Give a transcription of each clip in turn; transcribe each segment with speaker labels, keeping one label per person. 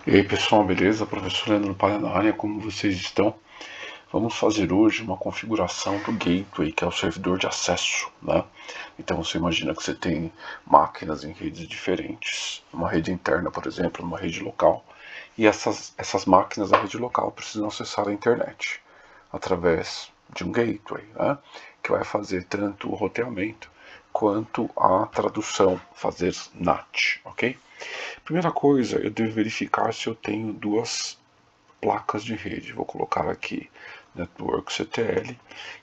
Speaker 1: E aí pessoal, beleza? Professor Leandro Palha na área, como vocês estão? Vamos fazer hoje uma configuração do gateway, que é o servidor de acesso, né? Então você imagina que você tem máquinas em redes diferentes, uma rede interna, por exemplo, uma rede local, e essas máquinas da rede local precisam acessar a internet através de um gateway, né? Que vai fazer tanto o roteamento quanto a tradução, fazer NAT, ok? Primeira coisa, eu devo verificar se eu tenho duas placas de rede. Vou colocar aqui networkctl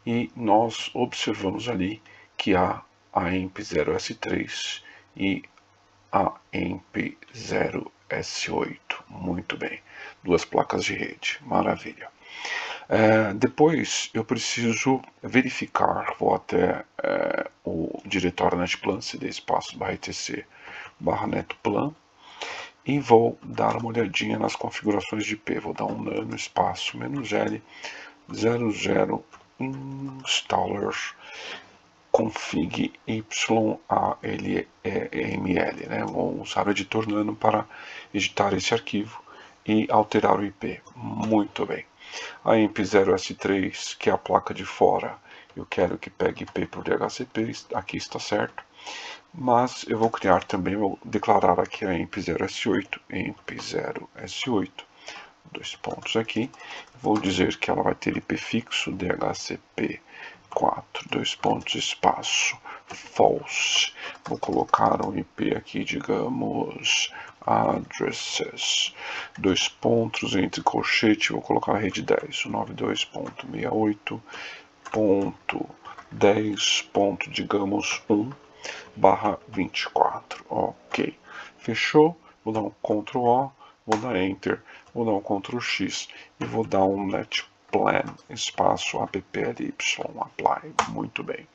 Speaker 1: e nós observamos ali que há a EMP0S3 e a EMP0S8. Muito bem, duas placas de rede, maravilha. Depois eu preciso verificar, vou até o diretório netplan, cd espaço /etc /netplan, e vou dar uma olhadinha nas configurações de IP. Vou dar um nano espaço "-l 00 installer config YALML, né? Vou usar o editor nano para editar esse arquivo e alterar o IP. Muito bem. A EMP0S3, que é a placa de fora, eu quero que pegue IP para o DHCP, aqui está certo. Mas eu vou criar também, vou declarar aqui a EMP0S8, EMP0S8, dois pontos aqui. Vou dizer que ela vai ter IP fixo, DHCP4, dois pontos, espaço, false. Vou colocar um IP aqui, digamos, addresses, dois pontos, entre colchete, vou colocar a rede 10, 92.68.10. Digamos 1/24. Ok. Fechou. Vou dar um Ctrl O, vou dar Enter, vou dar um Ctrl X e vou dar um netplan espaço apply apply. Muito bem.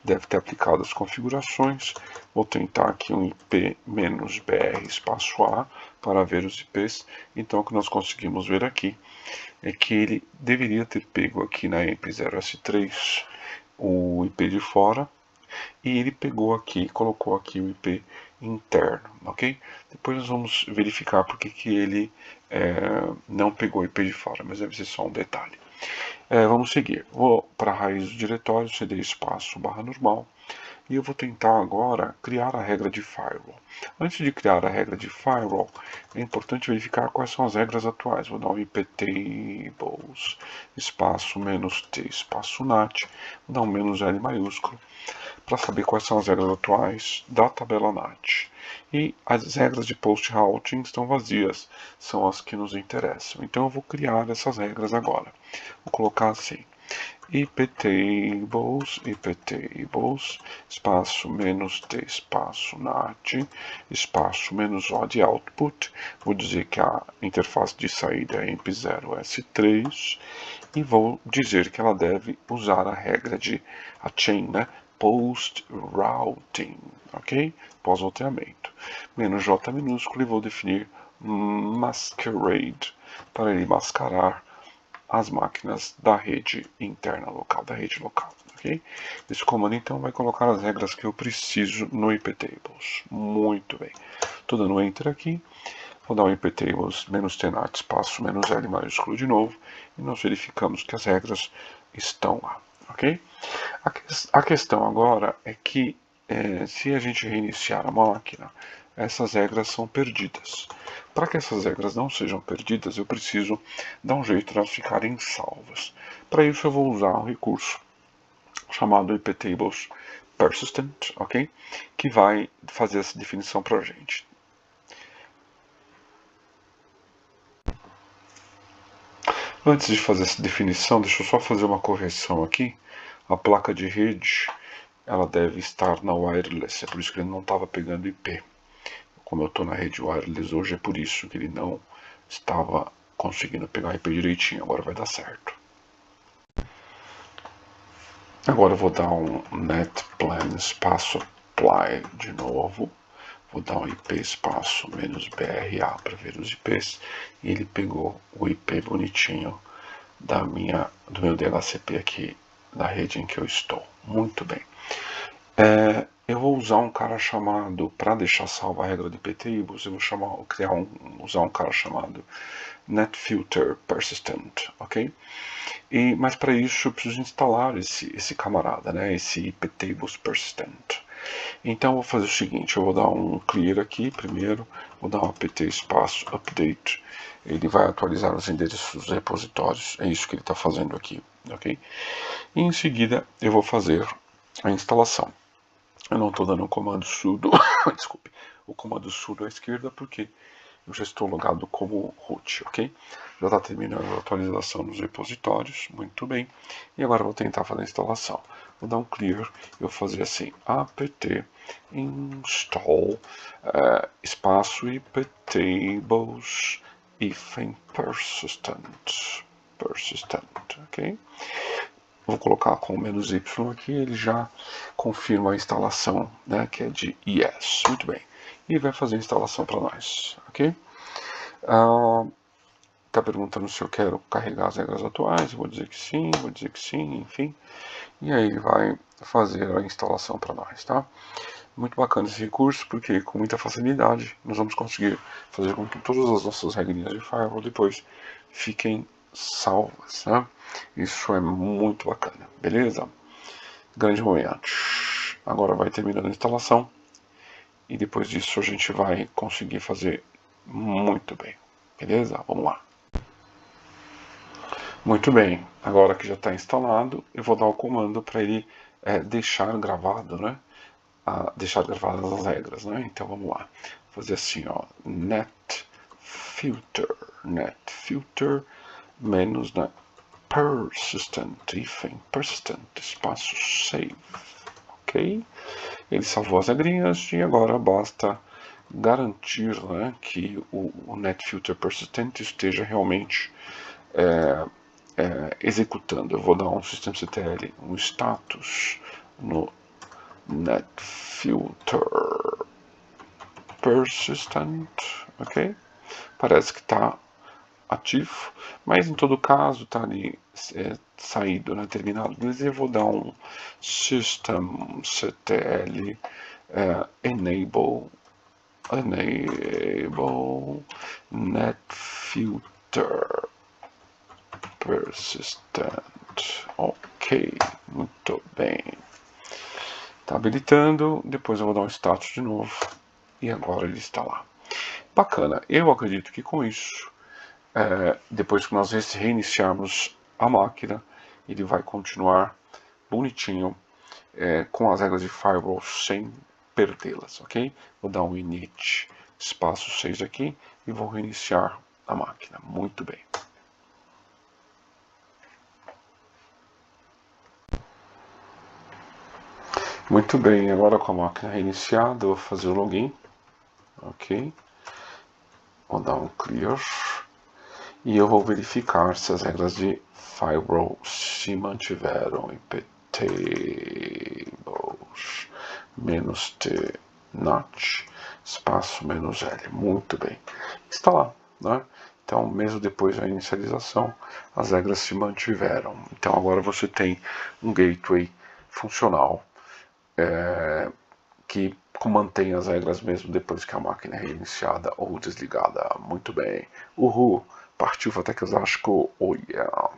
Speaker 1: Deve ter aplicado as configurações. Vou tentar aqui um IP-BR espaço A para ver os IPs. Então o que nós conseguimos ver aqui é que ele deveria ter pego aqui na EMP0S3 o IP de fora, e ele pegou aqui, colocou aqui o IP interno, ok? Depois nós vamos verificar porque que ele não pegou o IP de fora, mas deve ser só um detalhe. Vamos seguir. Vou para a raiz do diretório, cd espaço /normal, e eu vou tentar agora criar a regra de firewall. Antes de criar a regra de firewall, é importante verificar quais são as regras atuais. Vou dar um iptables espaço "-t espaço nat, vou dar um "-l maiúsculo, para saber quais são as regras atuais da tabela NAT. E as regras de post routing estão vazias, são as que nos interessam. Então eu vou criar essas regras agora. Vou colocar assim: iptables, espaço "-t espaço nat, espaço "-o de output". Vou dizer que a interface de saída é EMP0S3 e vou dizer que ela deve usar a regra de a chain, né? Post routing, ok? Pós-roteamento. "-j minúsculo, e vou definir masquerade para ele mascarar as máquinas da rede interna local, da rede local, ok? Esse comando então vai colocar as regras que eu preciso no iptables. Muito bem. Estou dando Enter aqui. Vou dar um iptables "-tnat espaço "-l maiúsculo de novo, e nós verificamos que as regras estão lá, ok? A questão agora é que se a gente reiniciar a máquina, essas regras são perdidas. Para que essas regras não sejam perdidas, eu preciso dar um jeito de elas ficarem salvas. Para isso eu vou usar um recurso chamado iptables persistent, ok? Que vai fazer essa definição para a gente. Antes de fazer essa definição, deixa eu só fazer uma correção aqui. A placa de rede, ela deve estar na wireless, é por isso que ele não estava pegando IP. Como eu estou na rede wireless hoje, é por isso que ele não estava conseguindo pegar IP direitinho. Agora vai dar certo. Agora eu vou dar um netplan espaço apply de novo. Vou dar um IP espaço "-BRA para ver os IPs. E ele pegou o IP bonitinho do meu DHCP aqui da rede em que eu estou. Muito bem. Eu vou usar um cara chamado, para deixar salva a regra de ptables, eu vou usar um cara chamado netFilterPersistent, ok? Mas para isso eu preciso instalar esse camarada, né? Esse ptables persistent. Então eu vou fazer o seguinte, eu vou dar um clear aqui primeiro, vou dar um apt espaço update, ele vai atualizar os endereços dos repositórios, é isso que ele está fazendo aqui, ok? E em seguida eu vou fazer a instalação. Eu não estou dando o comando sudo, desculpe, o comando sudo à esquerda porque eu já estou logado como root, ok? Já está terminando a atualização dos repositórios, muito bem. E agora eu vou tentar fazer a instalação. Vou dar um clear, eu vou fazer assim, apt install espaço iptables persistent, ok? Vou colocar com o menos y aqui, ele já confirma a instalação, né, que é de yes. Muito bem. E vai fazer a instalação para nós, ok? Está perguntando se eu quero carregar as regras atuais, eu vou dizer que sim, enfim. E aí ele vai fazer a instalação para nós, tá? Muito bacana esse recurso, porque com muita facilidade nós vamos conseguir fazer com que todas as nossas regrinhas de firewall depois fiquem salvas, né? Isso é muito bacana, beleza? Grande momento. Agora vai terminando a instalação e depois disso a gente vai conseguir fazer muito bem, beleza? Vamos lá. Muito bem, agora que já está instalado, eu vou dar o comando para ele deixar gravado, né? Deixar gravadas as regras, né? Então vamos lá, fazer assim, ó, netFilter menos, né, persistent, espaço save, ok? Ele salvou as regrinhas e agora basta garantir, né, que o netFilter persistent esteja realmente executando. Eu vou dar um systemctl, um status no netFilter persistent, ok? Parece que está ativo, mas em todo caso está ali saído, né, terminado. Mas eu vou dar um systemctl enable netFilter persistent, ok, muito bem. Está habilitando, depois eu vou dar um status de novo e agora ele está lá. Bacana, eu acredito que com isso, depois que nós reiniciarmos a máquina, ele vai continuar bonitinho com as regras de firewall sem perdê-las, ok? Vou dar um init espaço 6 aqui e vou reiniciar a máquina. Muito bem. Muito bem, agora com a máquina reiniciada, eu vou fazer o login, ok? Vou dar um clear e eu vou verificar se as regras de firewall se mantiveram. Iptables -t not espaço -l. Muito bem, está lá, né? Então, mesmo depois da inicialização, as regras se mantiveram. Então, agora você tem um gateway funcional que mantém as regras mesmo depois que a máquina é reiniciada ou desligada. Muito bem. Uhul! Partiu Vatec Osasco. Oh yeah!